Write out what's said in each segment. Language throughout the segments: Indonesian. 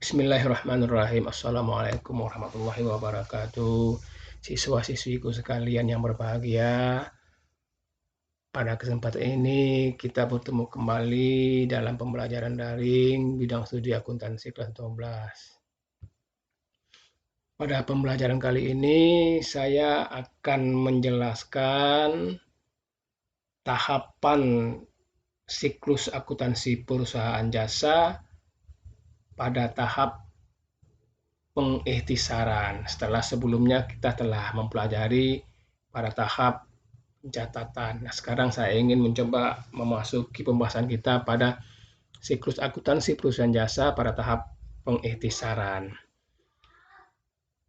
Bismillahirrahmanirrahim. Assalamualaikum warahmatullahi wabarakatuh. Siswa-siswiku sekalian yang berbahagia, pada kesempatan ini kita bertemu kembali dalam pembelajaran daring bidang studi akuntansi kelas 12. Pada pembelajaran kali ini saya akan menjelaskan tahapan siklus akuntansi perusahaan jasa pada tahap pengikhtisaran. Setelah sebelumnya kita telah mempelajari pada tahap pencatatan. Nah, sekarang saya ingin mencoba memasuki pembahasan kita pada siklus akuntansi perusahaan jasa pada tahap pengikhtisaran.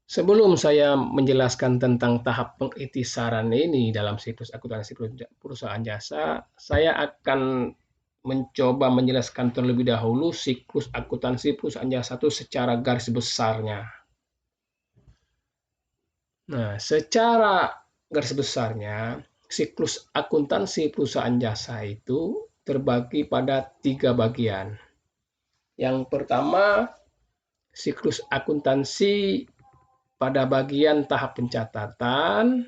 Sebelum saya menjelaskan tentang tahap pengikhtisaran ini dalam siklus akuntansi perusahaan jasa, saya akan mencoba menjelaskan terlebih dahulu siklus akuntansi perusahaan jasa itu secara garis besarnya. Nah, secara garis besarnya, siklus akuntansi perusahaan jasa itu terbagi pada 3 bagian. Yang pertama, siklus akuntansi pada bagian tahap pencatatan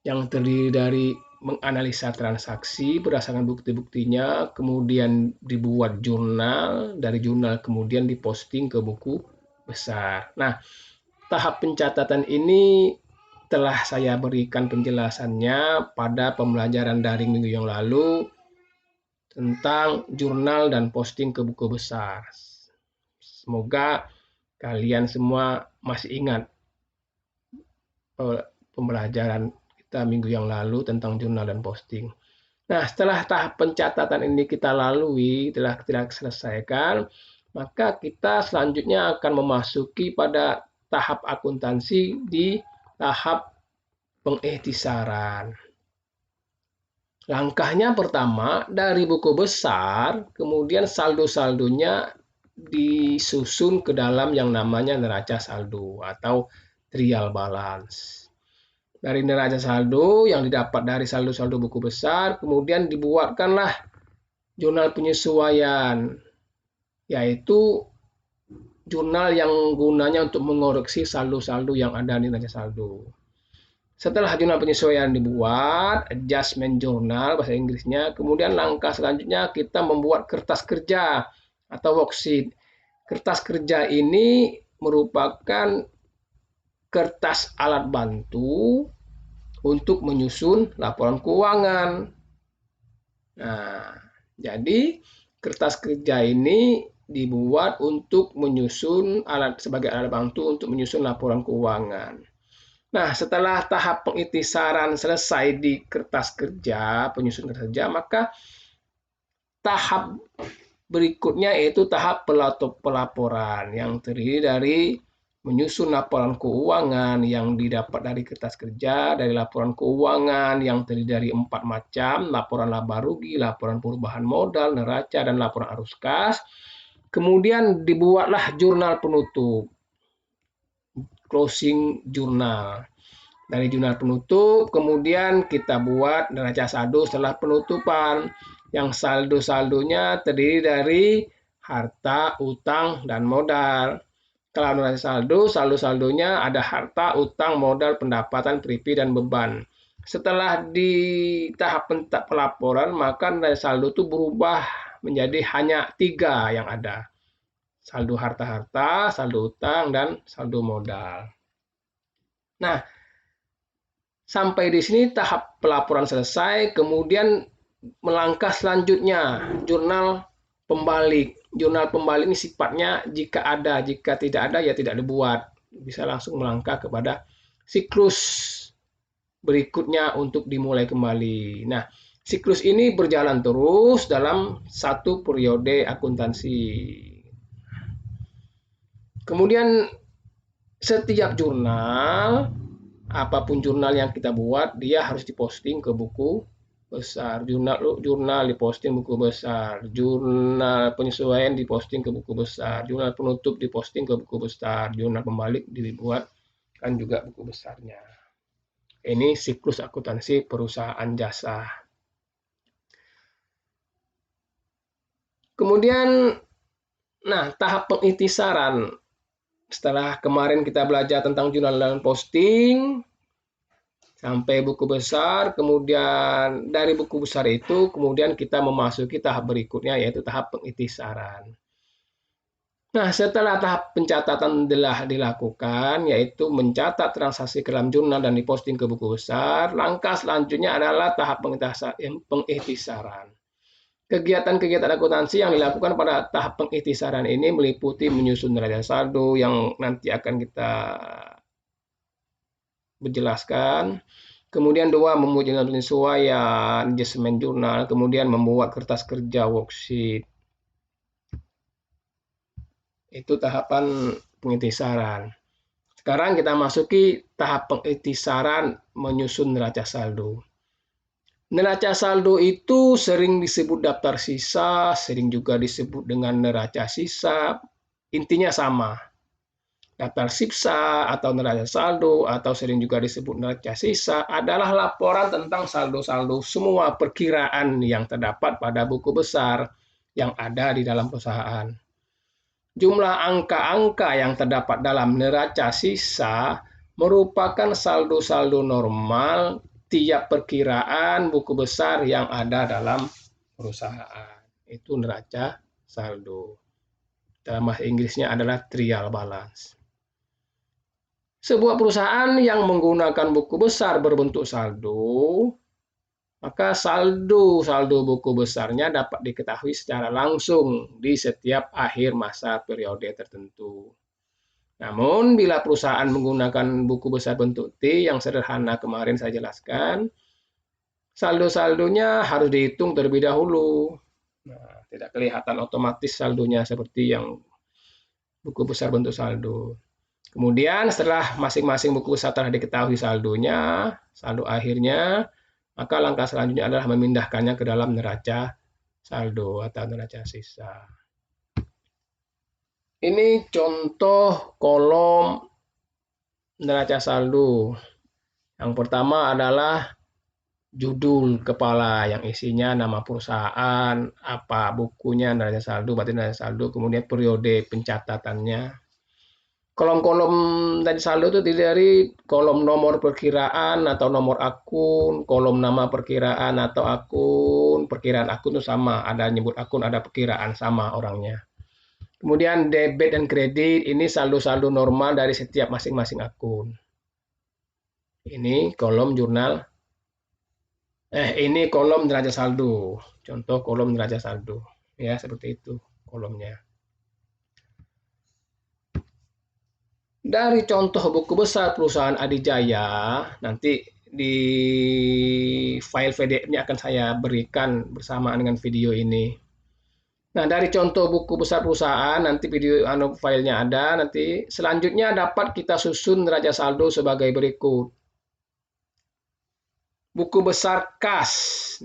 yang terdiri dari menganalisa transaksi berdasarkan bukti-buktinya, kemudian dibuat jurnal, dari jurnal kemudian diposting ke buku besar. Nah, tahap pencatatan ini telah saya berikan penjelasannya pada pembelajaran daring minggu yang lalu tentang jurnal dan posting ke buku besar. Semoga kalian semua masih ingat pembelajaran kita minggu yang lalu tentang jurnal dan posting. Nah, setelah tahap pencatatan ini kita lalui, telah kita selesaikan, maka kita selanjutnya akan memasuki pada tahap akuntansi di tahap pengikhtisaran. Langkahnya pertama, dari buku besar, kemudian saldo-saldonya disusun ke dalam yang namanya neraca saldo atau trial balance. Dari neraca saldo yang didapat dari saldo-saldo buku besar, kemudian dibuatkanlah jurnal penyesuaian, yaitu jurnal yang gunanya untuk mengoreksi saldo-saldo yang ada di neraca saldo. Setelah jurnal penyesuaian dibuat, adjustment journal bahasa Inggrisnya, kemudian langkah selanjutnya kita membuat kertas kerja atau worksheet. Kertas kerja ini merupakan kertas alat bantu untuk menyusun laporan keuangan. Nah, jadi kertas kerja ini dibuat untuk menyusun sebagai alat bantu untuk menyusun laporan keuangan. Nah, setelah tahap pengikhtisaran selesai di kertas kerja, penyusunan kertas kerja, maka tahap berikutnya yaitu tahap pelaporan yang terdiri dari menyusun laporan keuangan yang didapat dari kertas kerja, dari laporan keuangan yang terdiri dari 4 macam, laporan laba rugi, laporan perubahan modal, neraca, dan laporan arus kas. Kemudian dibuatlah jurnal penutup, closing jurnal. Dari jurnal penutup, kemudian kita buat neraca saldo setelah penutupan, yang saldo-saldonya terdiri dari harta, utang, dan modal. Kalau neraca saldo, saldo-saldonya ada harta, utang, modal, pendapatan, PRIP, dan beban. Setelah di tahap pelaporan, maka neraca saldo itu berubah menjadi hanya 3 yang ada. Saldo harta-harta, saldo utang, dan saldo modal. Nah, sampai di sini tahap pelaporan selesai, kemudian melangkah selanjutnya, jurnal pembalik. Jurnal pembalik ini sifatnya jika ada, jika tidak ada ya tidak dibuat. Bisa langsung melangkah kepada siklus berikutnya untuk dimulai kembali. Nah, siklus ini berjalan terus dalam satu periode akuntansi. Kemudian setiap jurnal, apapun jurnal yang kita buat, dia harus diposting ke buku besar. Jurnal diposting buku besar, jurnal penyesuaian diposting ke buku besar, jurnal penutup diposting ke buku besar, jurnal pembalik dibuat kan juga buku besarnya. Ini siklus akuntansi perusahaan jasa. Kemudian Nah, tahap pengikhtisaran setelah kemarin kita belajar tentang jurnal dan posting sampai buku besar, kemudian dari buku besar itu kemudian kita memasuki tahap berikutnya yaitu tahap pengikhtisaran. Nah, setelah tahap pencatatan telah dilakukan, yaitu mencatat transaksi ke dalam jurnal dan diposting ke buku besar, langkah selanjutnya adalah tahap pengikhtisaran. Kegiatan-kegiatan akuntansi yang dilakukan pada tahap pengikhtisaran ini meliputi menyusun neraca saldo yang nanti akan kita menjelaskan. Kemudian dua, membuat jurnal penyesuaian, adjustment jurnal, kemudian membuat kertas kerja worksheet. Itu tahapan pengikhtisaran. Sekarang kita masuki tahap pengikhtisaran menyusun neraca saldo. Neraca saldo itu sering disebut daftar sisa, sering juga disebut dengan neraca sisa. Intinya sama. Daftar sisa atau neraca saldo atau sering juga disebut neraca sisa adalah laporan tentang saldo-saldo semua perkiraan yang terdapat pada buku besar yang ada di dalam perusahaan. Jumlah angka-angka yang terdapat dalam neraca sisa merupakan saldo-saldo normal tiap perkiraan buku besar yang ada dalam perusahaan. Itu neraca saldo. Dalam bahasa Inggrisnya adalah trial balance. Sebuah perusahaan yang menggunakan buku besar berbentuk saldo, maka saldo buku besarnya dapat diketahui secara langsung di setiap akhir masa periode tertentu. Namun, bila perusahaan menggunakan buku besar bentuk T yang sederhana kemarin saya jelaskan, saldo-saldonya harus dihitung terlebih dahulu. Nah, tidak kelihatan otomatis saldonya seperti yang buku besar bentuk saldo. Kemudian setelah masing-masing buku besar telah diketahui saldonya, saldo akhirnya, maka langkah selanjutnya adalah memindahkannya ke dalam neraca saldo atau neraca sisa. Ini contoh kolom neraca saldo. Yang pertama adalah judul kepala yang isinya nama perusahaan, apa bukunya, neraca saldo, berarti neraca saldo, kemudian periode pencatatannya. Kolom-kolom tadi saldo itu terdiri dari kolom nomor perkiraan atau nomor akun, kolom nama perkiraan atau akun. Perkiraan akun itu sama, ada nyebut akun, ada perkiraan, sama orangnya. Kemudian debit dan kredit, ini saldo-saldo normal dari setiap masing-masing akun. Ini kolom jurnal, ini kolom neraca saldo. Contoh kolom neraca saldo. Ya, seperti itu kolomnya. Dari contoh buku besar perusahaan Adijaya, nanti di file PDF-nya akan saya berikan bersamaan dengan video ini. Nah, dari contoh buku besar perusahaan, nanti video filenya ada, nanti selanjutnya dapat kita susun neraca saldo sebagai berikut. Buku besar kas,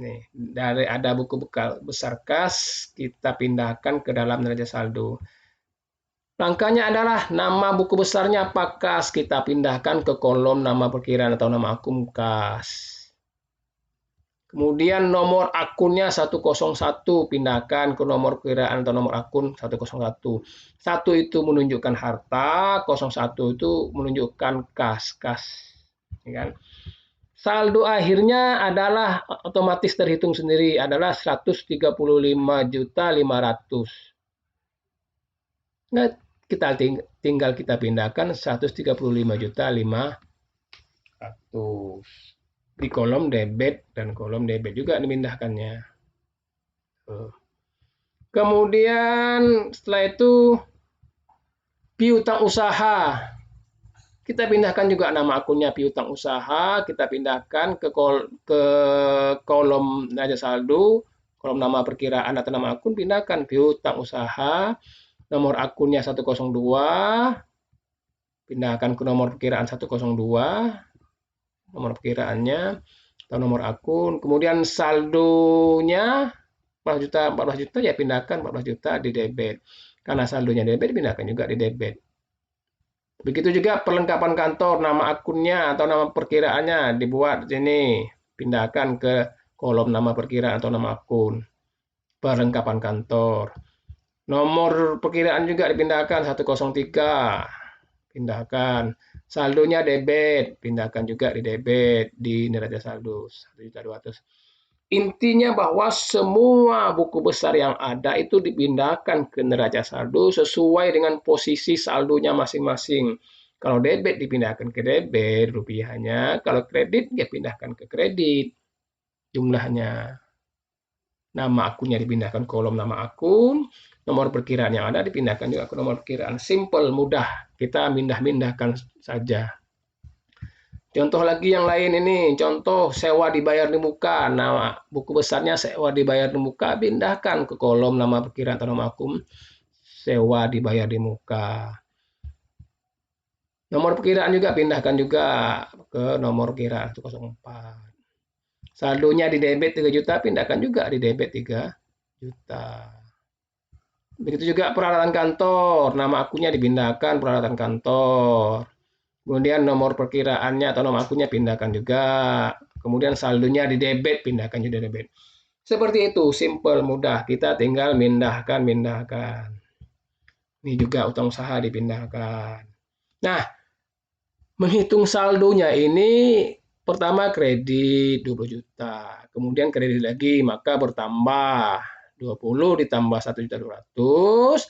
nih, dari ada buku besar kas, kita pindahkan ke dalam neraca saldo. Langkahnya adalah nama buku besarnya apa kas, kita pindahkan ke kolom nama perkiraan atau nama akun kas. Kemudian nomor akunnya 101, pindahkan ke nomor perkiraan atau nomor akun 101. 1 itu menunjukkan harta, 01 itu menunjukkan kas. Ya kan? Saldo akhirnya adalah otomatis terhitung sendiri, adalah 135.500.000. Nah, tinggal kita pindahkan 135.500.000 di kolom debit, dan kolom debit juga dipindahkannya. Kemudian setelah itu piutang usaha, kita pindahkan juga nama akunnya piutang usaha, kita pindahkan ke kolom neraca saldo, kolom nama perkiraan atau nama akun, pindahkan piutang usaha. Nomor akunnya 102, pindahkan ke nomor perkiraan 102, nomor perkiraannya atau nomor akun. Kemudian saldonya 14 juta ya pindahkan 14 juta di debit. Karena saldonya debit, pindahkan juga di debit. Begitu juga perlengkapan kantor, nama akunnya atau nama perkiraannya dibuat di sini, pindahkan ke kolom nama perkiraan atau nama akun. Perlengkapan kantor. Nomor perkiraan juga dipindahkan 103, pindahkan. Saldonya debit, pindahkan juga di debit di neraca saldo 1.200.000. Intinya bahwa semua buku besar yang ada itu dipindahkan ke neraca saldo sesuai dengan posisi saldonya masing-masing. Kalau debit dipindahkan ke debit rupiahnya, kalau kredit ya pindahkan ke kredit jumlahnya. Nama akunnya dipindahkan kolom nama akun, nomor perkiraan yang ada dipindahkan juga ke nomor perkiraan. Simple, mudah, kita mindah-mindahkan saja. Contoh lagi yang lain ini, contoh sewa dibayar di muka. Nah, buku besarnya sewa dibayar di muka, pindahkan ke kolom nama perkiraan atau nama akun sewa dibayar di muka. Nomor perkiraan juga pindahkan juga ke nomor perkiraan 104. Saldonya di debit 3 juta, pindahkan juga di debit 3 juta. Begitu juga peralatan kantor, nama akunnya dipindahkan peralatan kantor. Kemudian nomor perkiraannya atau nomor akunnya pindahkan juga. Kemudian saldonya di debit, pindahkan juga debit. Seperti itu, simple, mudah. Kita tinggal mindahkan. Ini juga utang usaha dipindahkan. Nah, menghitung saldonya ini pertama kredit 20 juta, kemudian kredit lagi, maka bertambah 20 ditambah 1.200.000,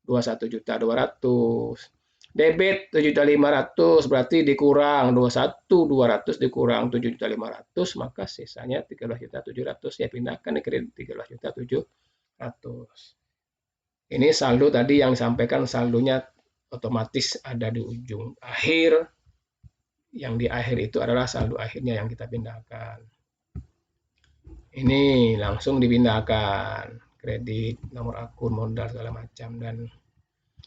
21.200.000. Debit 7.500.000 berarti dikurang 21.200 dikurang 7.500.000, maka sisanya 13.700.000, ya pindahkan ke kredit 13.700.000. Ini saldo tadi yang disampaikan, saldonya otomatis ada di ujung akhir. Yang di akhir itu adalah saldo akhirnya yang kita pindahkan. Ini langsung dipindahkan kredit, nomor akun, modal segala macam, dan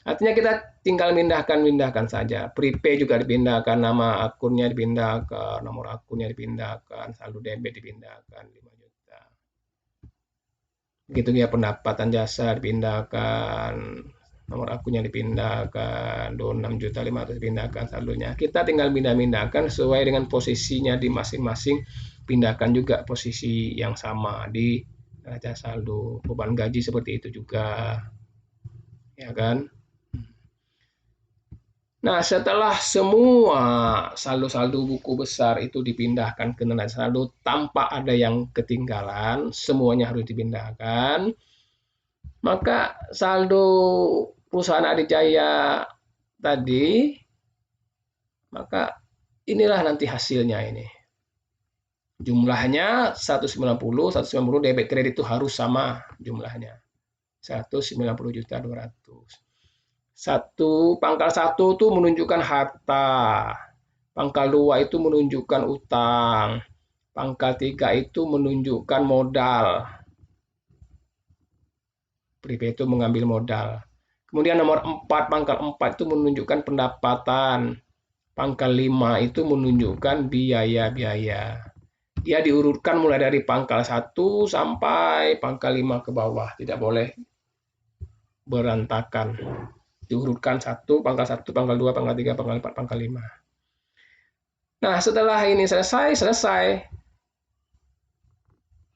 artinya kita tinggal mindahkan saja. Prepay juga dipindahkan, nama akunnya dipindahkan, nomor akunnya dipindahkan, saldo debit dipindahkan 5 juta. Begitu ya pendapatan jasa dipindahkan, nomor akunnya dipindahkan, 26.500.000 dipindahkan saldonya. Kita tinggal pindah-pindahkan sesuai dengan posisinya di masing-masing. Pindahkan juga posisi yang sama di neraca saldo. Beban gaji seperti itu juga. Ya kan? Nah, setelah semua saldo-saldo buku besar itu dipindahkan ke neraca saldo tanpa ada yang ketinggalan, semuanya harus dipindahkan, maka saldo perusahaan Adijaya tadi, maka inilah nanti hasilnya ini. Jumlahnya 190 debit kredit itu harus sama jumlahnya. 190.200.000. Pangkal 1 itu menunjukkan harta. Pangkal 2 itu menunjukkan utang. Pangkal 3 itu menunjukkan modal. Prepay itu mengambil modal. Kemudian nomor 4, pangkal 4 itu menunjukkan pendapatan. Pangkal 5 itu menunjukkan biaya-biaya. Dia diurutkan mulai dari pangkal 1 sampai pangkal 5 ke bawah. Tidak boleh berantakan. Diurutkan pangkal 1, pangkal 2, pangkal 3, pangkal 4, pangkal 5. Nah, setelah ini selesai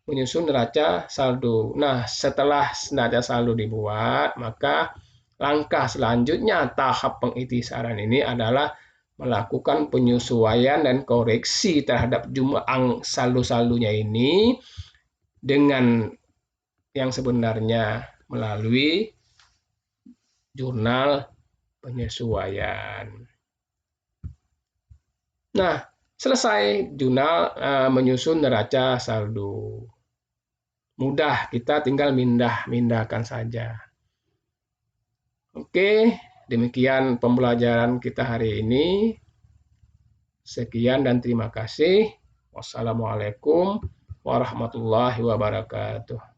menyusun neraca saldo. Nah, setelah neraca saldo dibuat, maka langkah selanjutnya tahap pengiktisaran ini adalah melakukan penyesuaian dan koreksi terhadap jumlah saldo-saldonya ini dengan yang sebenarnya melalui jurnal penyesuaian. Nah, selesai jurnal menyusun neraca saldo. Mudah, kita tinggal mindahkan saja. Oke, demikian pembelajaran kita hari ini. Sekian dan terima kasih. Wassalamualaikum warahmatullahi wabarakatuh.